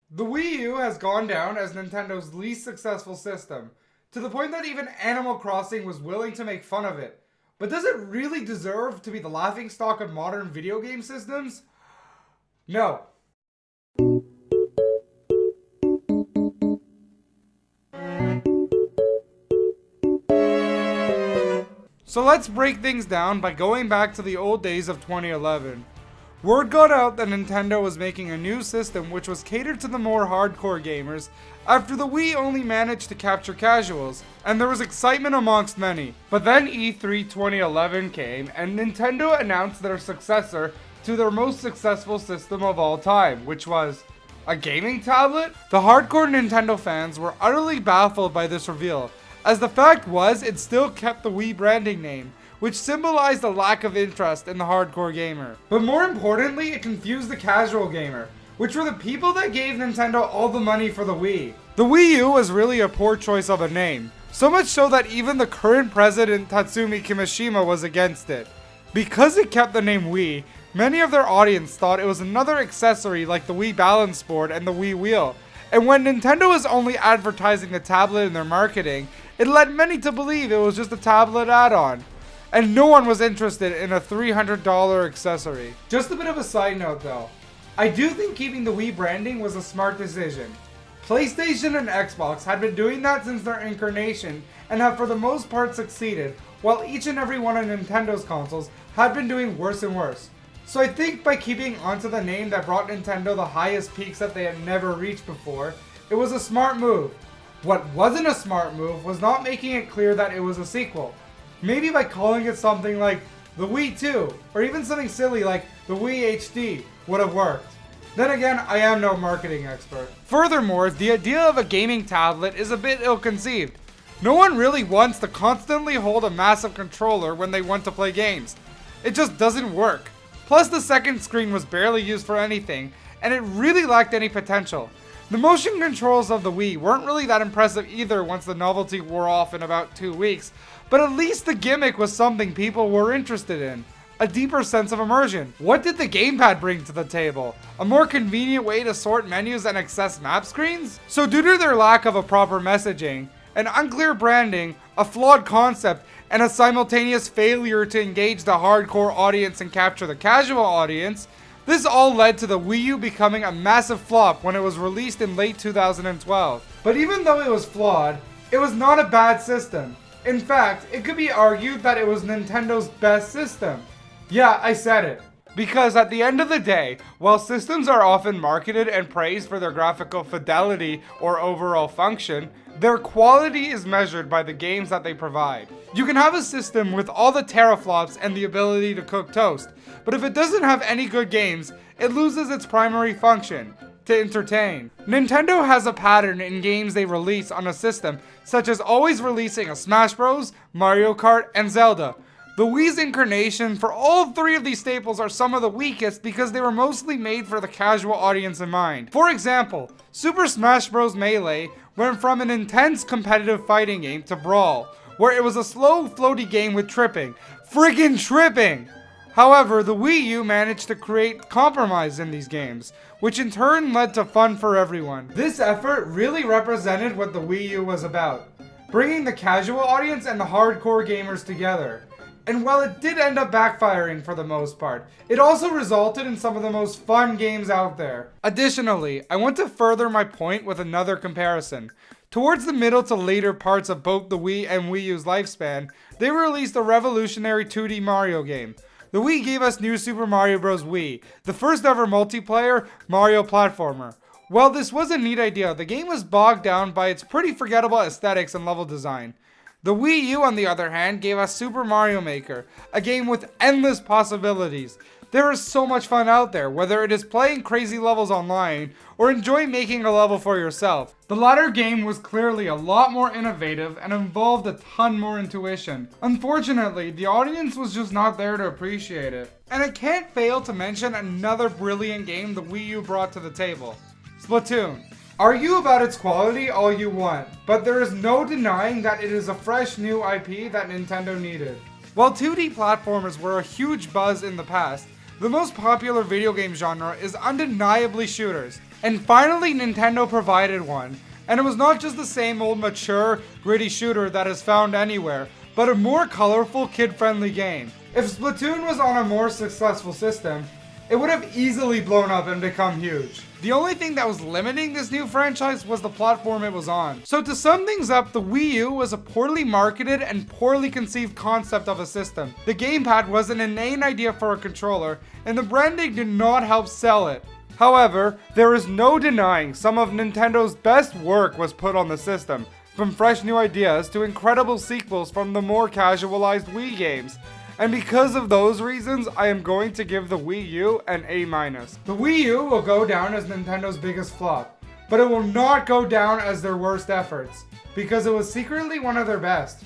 The Wii U has gone down as Nintendo's least successful system, to the point that even Animal Crossing was willing to make fun of it. But does it really deserve to be the laughingstock of modern video game systems? No. So let's break things down by going back to the old days of 2011. Word got out that Nintendo was making a new system which was catered to the more hardcore gamers after the Wii only managed to capture casuals, and there was excitement amongst many. But then E3 2011 came and Nintendo announced their successor to their most successful system of all time, which was a gaming tablet? The hardcore Nintendo fans were utterly baffled by this reveal, as the fact was it still kept the Wii branding name, which symbolized a lack of interest in the hardcore gamer. But more importantly, it confused the casual gamer, which were the people that gave Nintendo all the money for the Wii. The Wii U was really a poor choice of a name, so much so that even the current president Tatsumi Kimishima was against it. Because it kept the name Wii, many of their audience thought it was another accessory like the Wii Balance Board and the Wii Wheel, and when Nintendo was only advertising the tablet in their marketing, it led many to believe it was just a tablet add-on. And no one was interested in a $300 accessory. Just a bit of a side note though, I do think keeping the Wii branding was a smart decision. PlayStation and Xbox had been doing that since their incarnation and have for the most part succeeded, while each and every one of Nintendo's consoles had been doing worse and worse. So I think by keeping onto the name that brought Nintendo the highest peaks that they had never reached before, it was a smart move. What wasn't a smart move was not making it clear that it was a sequel. Maybe by calling it something like the Wii 2, or even something silly like the Wii HD would have worked. Then again, I am no marketing expert. Furthermore, the idea of a gaming tablet is a bit ill-conceived. No one really wants to constantly hold a massive controller when they want to play games. It just doesn't work. Plus the second screen was barely used for anything, and it really lacked any potential. The motion controls of the Wii weren't really that impressive either once the novelty wore off in about 2 weeks, but at least the gimmick was something people were interested in. A deeper sense of immersion. What did the gamepad bring to the table? A more convenient way to sort menus and access map screens? So due to their lack of a proper messaging, an unclear branding, a flawed concept, and a simultaneous failure to engage the hardcore audience and capture the casual audience, this all led to the Wii U becoming a massive flop when it was released in late 2012. But even though it was flawed, it was not a bad system. In fact, it could be argued that it was Nintendo's best system. Yeah, I said it. Because at the end of the day, while systems are often marketed and praised for their graphical fidelity or overall function, their quality is measured by the games that they provide. You can have a system with all the teraflops and the ability to cook toast, but if it doesn't have any good games, it loses its primary function, to entertain. Nintendo has a pattern in games they release on a system, such as always releasing a Smash Bros, Mario Kart, and Zelda. The Wii's incarnation for all three of these staples are some of the weakest because they were mostly made for the casual audience in mind. For example, Super Smash Bros. Melee went from an intense competitive fighting game to Brawl, where it was a slow, floaty game with tripping. Friggin' tripping! However, the Wii U managed to create compromise in these games, which in turn led to fun for everyone. This effort really represented what the Wii U was about, bringing the casual audience and the hardcore gamers together. And while it did end up backfiring for the most part, it also resulted in some of the most fun games out there. Additionally, I want to further my point with another comparison. Towards the middle to later parts of both the Wii and Wii U's lifespan, they released a revolutionary 2D Mario game. The Wii gave us New Super Mario Bros. Wii, the first ever multiplayer Mario platformer. While this was a neat idea, the game was bogged down by its pretty forgettable aesthetics and level design. The Wii U, on the other hand, gave us Super Mario Maker, a game with endless possibilities. There is so much fun out there, whether it is playing crazy levels online or enjoying making a level for yourself. The latter game was clearly a lot more innovative and involved a ton more intuition. Unfortunately, the audience was just not there to appreciate it. And I can't fail to mention another brilliant game the Wii U brought to the table: Splatoon. Argue about its quality all you want, but there is no denying that it is a fresh new IP that Nintendo needed. While 2D platformers were a huge buzz in the past, the most popular video game genre is undeniably shooters. And finally, Nintendo provided one. And it was not just the same old mature, gritty shooter that is found anywhere, but a more colorful, kid-friendly game. If Splatoon was on a more successful system, it would have easily blown up and become huge. The only thing that was limiting this new franchise was the platform it was on. So to sum things up, the Wii U was a poorly marketed and poorly conceived concept of a system. The gamepad was an inane idea for a controller, and the branding did not help sell it. However, there is no denying some of Nintendo's best work was put on the system, from fresh new ideas to incredible sequels from the more casualized Wii games. And because of those reasons, I am going to give the Wii U an A-. The Wii U will go down as Nintendo's biggest flop, but it will not go down as their worst efforts, because it was secretly one of their best.